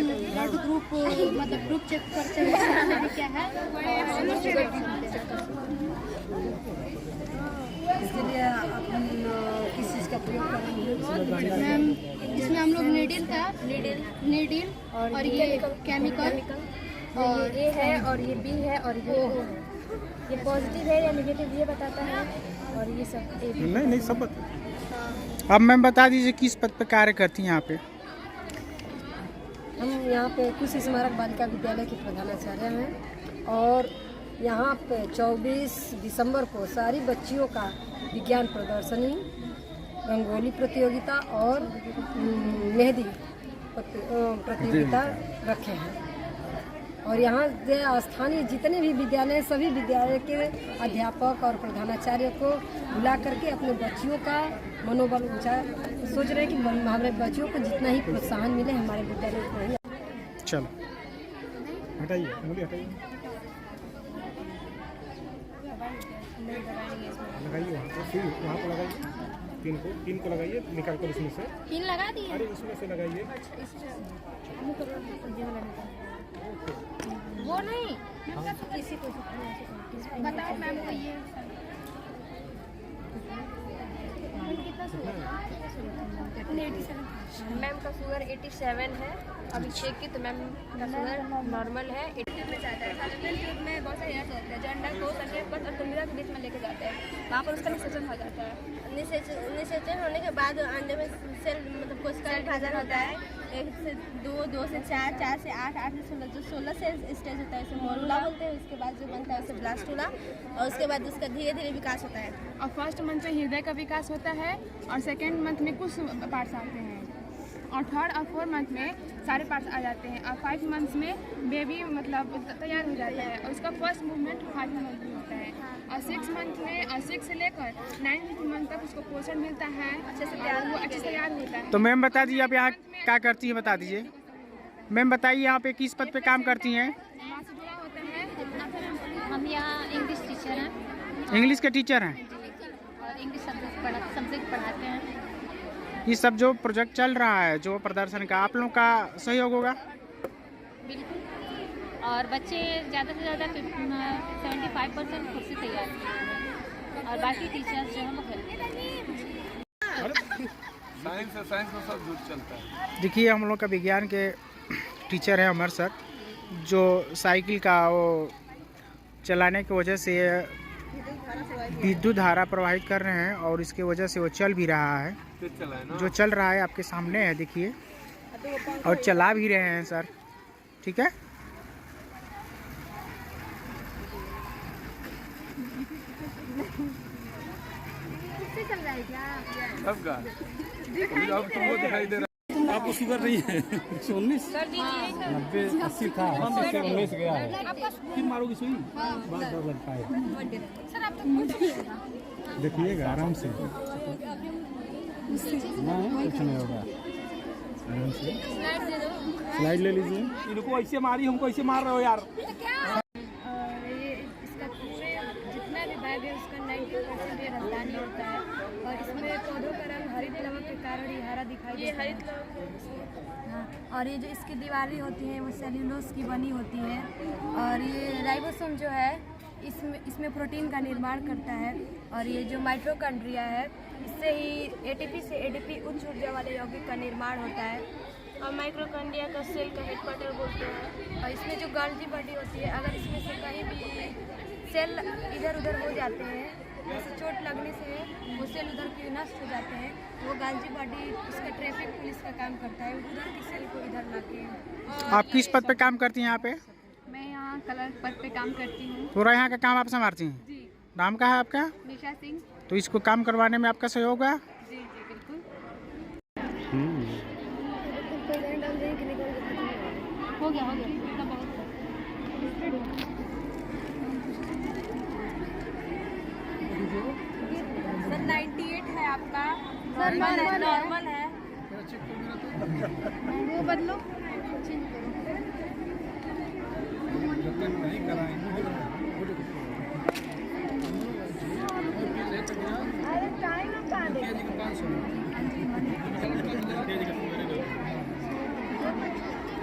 Blood group मतलब group check करते हैं क्या है। इसलिए अपन किस चीज़ का प्रयोग करेंगे मैम? इसमें हम लोग नीडल और ये केमिकल और ये है और ये बी है और ये पॉजिटिव है या नेगेटिव ये बताता है और ये सब नहीं सब बता। अब मैम बता दीजिए किस पद पे कार्य करती हैं यहाँ पे? हम यहाँ पे कुश स्मारक बालिका विद्यालय के प्रधानाचार्य हैं और यहाँ पे 24 दिसंबर को सारी बच्चियों का विज्ञान प्रदर्शनी, रंगोली प्रतियोगिता और मेहंदी प्रतियोगिता रखे हैं। और यहाँ स्थानीय जितने भी विद्यालय सभी विद्यालय के अध्यापक और प्रधानाचार्य को बुला करके अपने बच्चियों का मनोबल ऊंचा सोच रहे हैं कि हमारे बच्चियों को जितना ही प्रोत्साहन मिले हमारे विद्यालय को ही। चलो हटाइए, उंगली हटाइए, लगाइए वहाँ पर लगाइए, पिन को लगाइए, निकाल कर उसमें से पिन लगा दिए। अरे उसमें से लगाइए। वो नहीं किसी को बताओ मैम को ये मैम का शुगर 87 है। अभी चेक की तो मैम का शुगर नॉर्मल है। में जाता है साइलेंट में बहुत सारे एड्स होते हैं जो अंडा को संकेत और तुलना के बीच में लेके जाते हैं। वहाँ पर उसका निषेचन हो जाता है। निषेचन होने के बाद अंडे में सेल मतलब कोशिका विभाजन होता है। 1 से 2, 2 से 4, 4 से 8, 8 से 16, जो 16 से स्टेज होता है उसे मोरुला बोलते हैं। उसके बाद जो बनता है उसे ब्लास्टुला और उसके बाद उसका धीरे धीरे विकास होता है। और फर्स्ट मंथ से हृदय का विकास होता है और सेकेंड मंथ में कुछ पार्ट्स आते हैं और थर्ड और फोर्थ मंथ में सारे पार्ट्स आ जाते हैं और 5 मंथ्स में बेबी मतलब तैयार हो जाता है और उसका फर्स्ट मूवमेंट 5 मंथ में होता है और 6 मंथ में और 6 से लेकर 9 मंथ तक उसको पोषण मिलता है, अच्छे से तैयार होता है। तो मैम बता दीजिए आप यहाँ क्या करती हैं, बता दीजिए मैम, बताइए यहाँ पे किस पद पे काम करती हैं? वहाँ से जुड़ा होता है। हम यहाँ इंग्लिश टीचर हैं इंग्लिश के टीचर हैं और इंग्लिश सब्जेक्ट पढ़ाते हैं। ये सब जो प्रोजेक्ट चल रहा है जो प्रदर्शन का, आप लोगों का सहयोग होगा? बिल्कुल। और बच्चे ज़्यादा से ज़्यादा 75% खुद से तैयार हैं और बाकी टीचर्स जो हैं वो साइंस में सब जुट चलता है। देखिए हम लोग का विज्ञान के टीचर हैं अमर सर, जो साइकिल का वो चलाने की वजह से विद्युत धारा प्रवाहित कर रहे हैं और इसकी वजह से वो चल भी रहा है। जो चल रहा है आपके सामने है देखिए, और चला भी रहे हैं सर, ठीक है। चल रहा है क्या सबका अब तुमको दिखाई दे रहा है। आपको शुगर नहीं है? 19 90 80 था, 19 गया है। फिर मारोगी सुई बहुत डर लगता है। सर आप तो देखिएगा आराम से, कुछ नहीं होगा, आराम से स्लाइड ले लीजिए। इनको ऐसे मारी, हमको ऐसे मार रहे हो यार। और ये इसका पूरे जितना भी बैग है उसका 90% ये रसदानी होता है और इसमें पौधों का रंग हरित लवक के कारण ये हरा दिखाई देता है। हाँ, और ये जो इसकी दीवारें होती हैं वो सेल्यूलोज की बनी होती है और ये राइबोसोम जो है इसमें प्रोटीन का निर्माण करता है और ये जो माइटोकॉन्ड्रिया है इससे ही एटीपी से एडीपी उच्च ऊर्जा वाले यौगिक का निर्माण होता है और माइक्रोकॉन्ड्रिया का सेल का हेडक्वार्टर बोलते हैं। और इसमें जो गाल्जी बॉडी होती है, अगर इसमें से कहीं भी सेल इधर उधर हो जाते हैं, जैसे चोट लगने से वो सेल उधर की नष्ट हो जाते हैं, वो गाल्जी बॉडी उसका ट्रैफिक पुलिस का काम करता है, उधर की सेल को इधर लाके। आप किस पद पे काम करती हैं यहाँ पे? मैं यहाँ कलर पद पे काम करती हूँ। पूरा यहाँ का काम आप संभालती हैं? जी। नाम क्या है आपका? निशा सिंह। तो इसको काम करवाने में आपका सहयोग है? जी जी बिल्कुल। हो गया इतना बहुत सर 98 है आपका, नॉर्मल है। वो बदलो नहीं कराएंगे।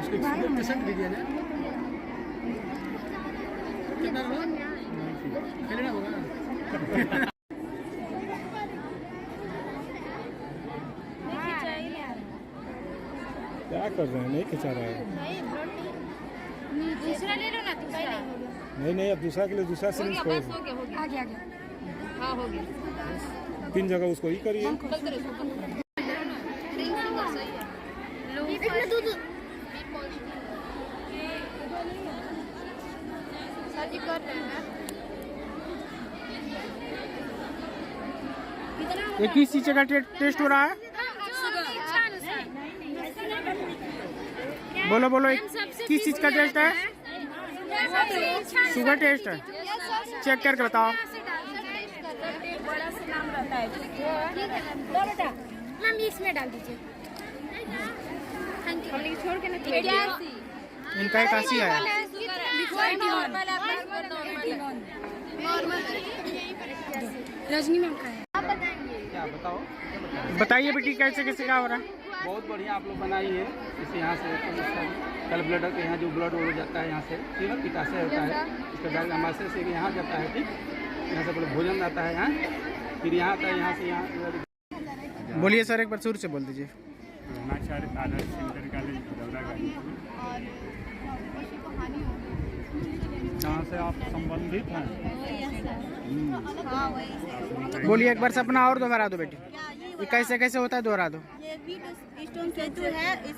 उसको पेशेंट भी दिया जाए। कितना खेलना होगा। क्या कर रहे हैं? नहीं खिंचा रहा है। दूसरा ले लो ना, दूसरा नहीं अब दूसरा के लिए दूसरा सिरिंज खोल। आ गया हाँ हो गया। 3 जगह उसको ही करिए। सर जी कर रहे हैं। ये किस चीज़ का टेस्ट हो रहा है? बोलो बोलो, किस चीज़ का टेस्ट है? शुगर टेस्ट है। चेक करके बताओ। बड़ा सा नाम रहता है। मैम इसमें डाल दीजिए। Thank you. छोड़ के ना इनका 81 है। रजनी मैम का है। क्या बताओ? बताइए बेटी, कैसे कैसे क्या हो रहा है? बहुत बढ़िया आप लोग बनाई है। इसे यहाँ से कल ब्लडर के यहाँ जो ब्लड हो जाता है यहाँ से, ठीक है, पिकासे होता है, इसका डायरेक्ट हमारे से यहाँ जाता है, ठीक, यहाँ से पहले भोजन आता है यहाँ, फिर यहाँ आता है, यहाँ से यहाँ। बोलिए सर, एक बार शुरू से बोल दीजिए। आचार्य आदर्श इंटर कॉलेज दौरा गाजीपुर। कहाँ से आप संबंधित हैं? बोलिए एक बार से अपना और दोहरा दो बेटी। ये कैसे कैसे होता है, दोहरा दो। ये व्हीटस्टोन सेतु है। इस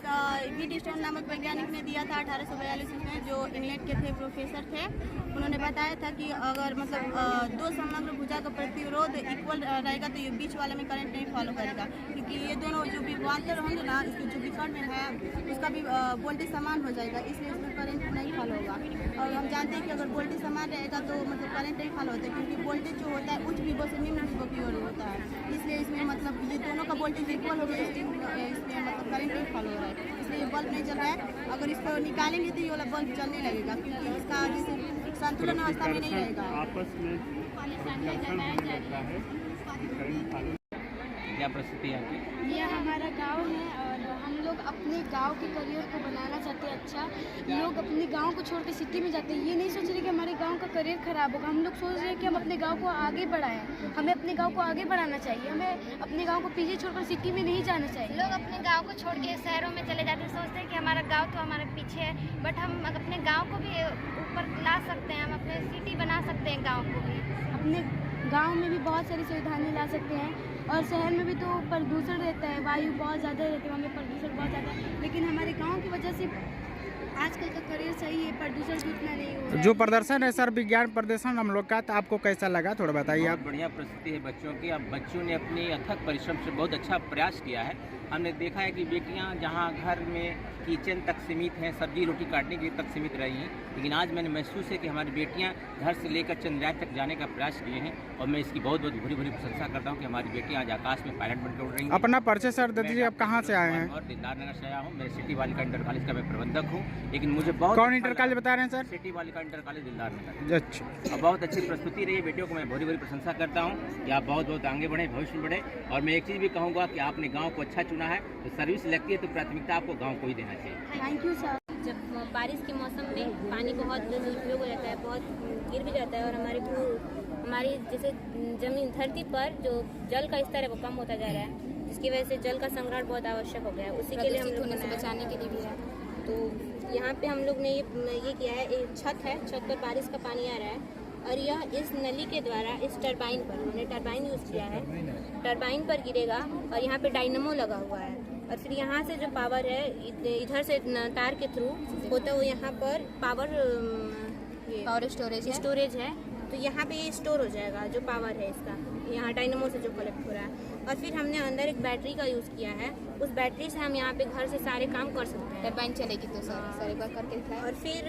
व्हीटस्टोन नामक वैज्ञानिक ने दिया था 1842 में, जो इंग्लैंड के थे, प्रोफेसर थे। उन्होंने बताया था कि अगर मतलब 2 समग्र भुजा का प्रतिरोध इक्वल रहेगा तो ये बीच वाले में करंट नहीं फॉलो करेगा, क्योंकि ये दोनों जो विभवांतर होंगे ना, इसके जो विकर्ण में है उसका भी वोल्टेज समान हो जाएगा, इसलिए इसमें करंट नहीं फॉलो होगा। और हम जानते हैं कि अगर वोल्टेज समान रहेगा तो मतलब करंट नहीं फॉलो होता है, क्योंकि वोल्टेज जो होता है उच्च विभव से निम्न विभव की ओर होता है, इसलिए इसमें मतलब ये दोनों का वोल्टेज इक्वल हो गया, इसमें मतलब करंट नहीं फॉलो हो रहा है, इसलिए ये बल्ब नहीं जल रहा है। अगर इसको निकालेंगे तो ये वाला बल्ब जलने लगेगा, क्योंकि इसका जैसे संतुलन अवस्था में नहीं रहेगा। आपस में घर्षण होने लगता है। Current follow. क्या परिस्थिति है आपकी? ये हमारा गांव है और हम लोग अपने गांव के करियर को बनाना चाहते हैं। अच्छा, लोग अपने गांव को छोड़ के सिटी में जाते हैं, ये नहीं सोच रहे कि हमारे गांव का करियर खराब होगा। हम लोग सोच रहे हैं कि हम अपने गांव को आगे बढ़ाएं। हमें अपने गांव को आगे बढ़ाना चाहिए, हमें अपने गांव को पीछे छोड़कर सिटी में नहीं जाना चाहिए। लोग अपने गांव को छोड़ के शहरों में चले जाते हैं, सोचते हैं कि हमारा गांव तो हमारे पीछे है, बट हम अपने गांव को भी ऊपर ला सकते हैं, हम अपने सिटी बना सकते हैं गाँव को भी। अपने गांव में भी बहुत सारी सुविधाएं ला सकते हैं, और शहर में भी तो प्रदूषण रहता है, वायु बहुत ज़्यादा रहती है, वहाँ में प्रदूषण बहुत ज़्यादा है, लेकिन हमारे गांव की वजह से आजकल का करियर सही है, प्रदूषण भी उतना नहीं हो रहा है। जो प्रदर्शन है सर, विज्ञान प्रदर्शन हम लोग का, तो आपको कैसा लगा, थोड़ा बताइए आप। बढ़िया परिस्थिति है बच्चों की। अब बच्चों ने अपनी अथक परिश्रम से बहुत अच्छा प्रयास किया है। हमने देखा है कि बेटियां जहां घर में किचन तक सीमित हैं, सब्जी रोटी काटने के तक सीमित रही हैं, लेकिन आज मैंने महसूस है कि हमारी बेटियां घर से लेकर चंद्रयान तक जाने का प्रयास किए हैं, और मैं इसकी बहुत बहुत भरी भरी प्रशंसा करता हूं कि हमारी बेटियां आज आकाश में पायलट बनकर उड़ रही हैं। अपना परिचय सर दे दीजिए, आप कहाँ से आए हैं? और दिलदार नगर से आया हूँ। मैं सिटी बालिका इंटर कॉलेज का मैं प्रबंधक हूँ, लेकिन मुझे बहुत कौन इंटर कॉलेज बता रहे हैं सर? सिटी बालिका इंटर कॉलेज दिलदार नगर। अच्छा, और बहुत अच्छी प्रस्तुति रही है। बेटियों को मैं भरी भरी प्रशंसा करता हूँ कि आप बहुत बहुत आगे बढ़े, भविष्य में बढ़े। और मैं एक चीज़ भी कहूँगा कि आपने गाँव को अच्छा चुना है, तो सर्विस लगती है तो प्राथमिकता आपको गाँव को ही देना चाहिए। Thank you sir. जब बारिश के मौसम में पानी बहुत उपयोग हो जाता है, बहुत गिर भी जाता है, और हमारी जैसे जमीन धरती पर जो जल का स्तर है वो कम होता जा रहा है, जिसकी वजह से जल का संग्रहण बहुत आवश्यक हो गया है। उसी के लिए हम लोग बचाने के लिए भी है, तो यहाँ पे हम लोग ने ये किया है, एक छत है, छत पर बारिश का पानी आ रहा है, और यह इस नली के द्वारा इस टरबाइन पर, हमने टरबाइन यूज़ किया है, टरबाइन पर गिरेगा, और यहाँ पे डायनमो लगा हुआ है, और फिर यहाँ से जो पावर है इधर से तार के थ्रू होता हुआ यहाँ पर पावर स्टोरेज है, तो यहाँ पे ये स्टोर हो जाएगा जो पावर है इसका, यहाँ डायनमो से जो कलेक्ट हो रहा है। और फिर हमने अंदर एक बैटरी का यूज़ किया है, उस बैटरी से हम यहाँ पे घर से सारे काम कर सकते हैं। टरबाइन चलेगी तो सारे बार करके दिखाएं। और फिर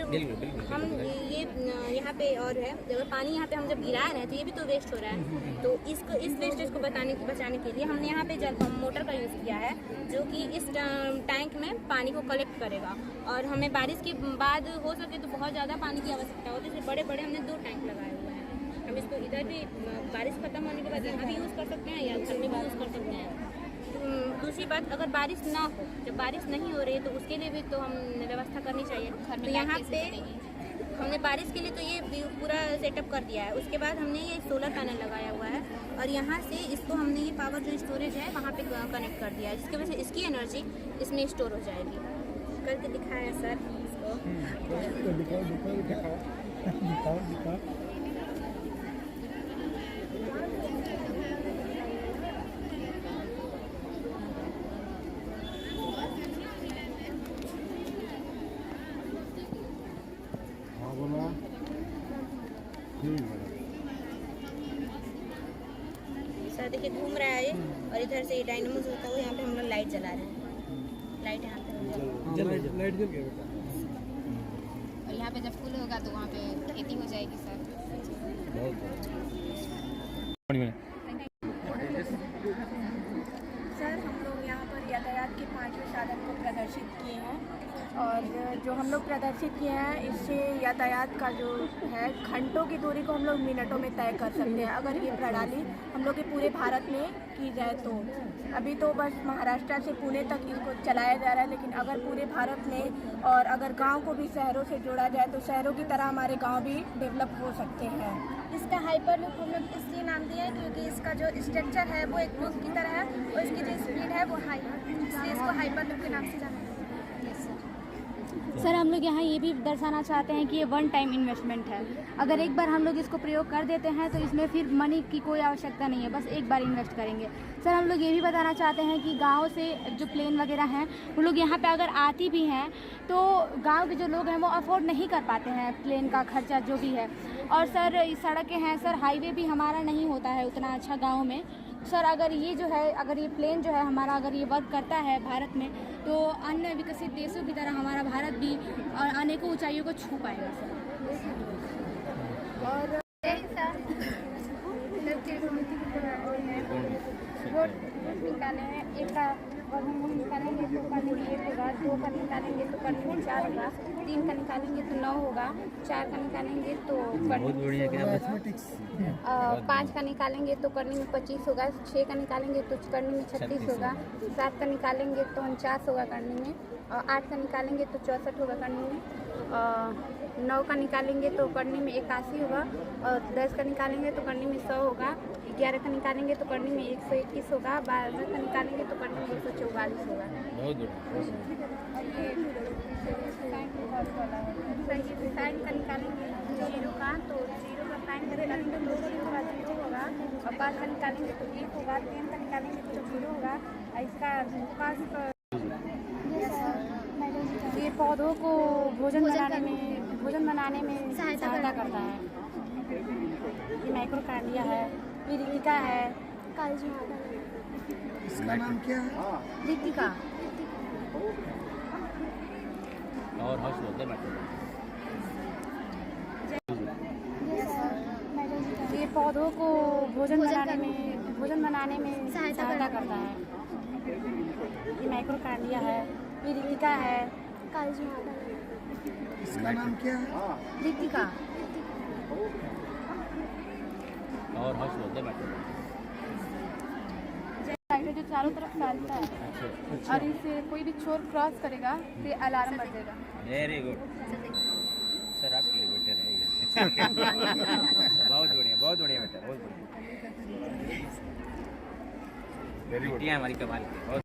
हम ये यहाँ पे और है, जब पानी यहाँ पे हम जब गिरा रहे हैं तो ये भी तो वेस्ट हो रहा है, तो इस वेस्टेज को बचाने के लिए हमने यहाँ पे जल पंप मोटर का यूज़ किया है, जो कि इस टैंक में पानी को कलेक्ट करेगा। और हमें बारिश के बाद हो सके तो बहुत ज़्यादा पानी की आवश्यकता होती है, इसलिए बड़े बड़े हमने 2 टैंक लगाए हुए हैं। हम इसको इधर भी बारिश खत्म होने के बाद यहाँ भी यूज़ कर सकते हैं या घर में भी यूज़ कर सकते हैं। तो दूसरी बात, अगर बारिश ना हो, जब बारिश नहीं हो रही है तो उसके लिए भी तो हम व्यवस्था करनी चाहिए। तो यहाँ पे हमने बारिश के लिए तो ये पूरा सेटअप कर दिया है। उसके बाद हमने ये सोलर पैनल लगाया हुआ है और यहाँ से इसको हमने ये पावर जो स्टोरेज है वहाँ पे कनेक्ट कर दिया है, जिसकी वजह से इसकी एनर्जी इसमें स्टोर हो जाएगी। करके दिखाया सर इसको। सर देखिए घूम रहा है ये, और इधर से ये डायनामो होता हुआ यहाँ पे हम लोग लाइट जला रहे हैं। लाइट यहाँ पे लाइट जल गया बेटा। और यहाँ पे जब फुल होगा तो वहाँ पे खेती हो जाएगी सर। सर हम लोग यहाँ पर यातायात के 5वें साधन को प्रदर्शित किए हैं और जो हम लोग प्रदर्शित किए हैं इससे यातायात का जो है घंटों की दूरी को हम लोग मिनटों में तय कर सकते हैं अगर ये प्रणाली हम लोग के पूरे भारत में की जाए तो। अभी तो बस महाराष्ट्र से पुणे तक इसको चलाया जा रहा है, लेकिन अगर पूरे भारत में और अगर गांव को भी शहरों से जोड़ा जाए तो शहरों की तरह हमारे गांव भी डेवलप हो सकते हैं। इसका हाइपर लूप हम लोग इसलिए नाम दिया है क्योंकि इसका जो स्ट्रक्चर है वो एक लूप की तरह है और इसकी जो स्पीड है वो हाई है, इसलिए इसको हाइपर लूप के नाम से जाना जाता है। सर हम लोग यहाँ ये भी दर्शाना चाहते हैं कि ये वन टाइम इन्वेस्टमेंट है। अगर एक बार हम लोग इसको प्रयोग कर देते हैं तो इसमें फिर मनी की कोई आवश्यकता नहीं है, बस एक बार इन्वेस्ट करेंगे। सर हम लोग ये भी बताना चाहते हैं कि गांव से जो प्लेन वगैरह हैं वो लोग यहाँ पे अगर आती भी हैं तो गांव के जो लोग हैं वो अफोर्ड नहीं कर पाते हैं प्लेन का खर्चा जो भी है। और सर सड़कें हैं सर, हाईवे भी हमारा नहीं होता है उतना अच्छा गाँव में। सर अगर ये जो है, अगर ये प्लेन जो है हमारा अगर ये वर्क करता है भारत में तो अन्य विकसित देशों की तरह हमारा भारत भी और अनेकों ऊंचाइयों को छू पाएगा सर। और वोट निकाले हैं, एक का निकालेंगे तो करने में 1 होगा, 2 का निकालेंगे तो करने में 4 होगा, 3 का निकालेंगे तो 9 होगा, 4 का निकालेंगे तो 5 का निकालेंगे तो करने में 25 होगा, 6 का निकालेंगे तो करने में 36 होगा, 7 का निकालेंगे तो 49 होगा करने में, और 8 का निकालेंगे तो 64 होगा करने में, 9 का निकालेंगे तो करने में 81 होगा, और 10 का निकालेंगे तो करने में 100 होगा, 11 का निकालेंगे तो करने में 121 होगा, 12 का निकालेंगे तो करने में 144 होगा। साइन का निकालेंगे 0 का तो 0 का साइन का निकालेंगे तो 0 होगा, 0 होगा, और 5 का निकालेंगे तो 1 होगा, 10 का निकालेंगे तो 0 होगा। इसका 5 ये पौधों को भोजन बनाने में सहायता करता है। ये माइक्रोकार्डिया है, रितिका है, इसका नाम क्या है? रितिका। और हाउस होते ये पौधों को भोजन बनाने में सहायता करता है। ये माइक्रोकार्डिया है, रितिका है, इसका नाम क्या है? रितिका। और हाउस होते जो चारों तरफ फैलता है और इसे कोई भी चोर क्रॉस करेगा तो अलार्म बजेगा। वेरी गुड सर, आपके लिए बेटर है। बहुत बढ़िया बेटा, बहुत बढ़िया। बेटियाँ हमारी कमाल की।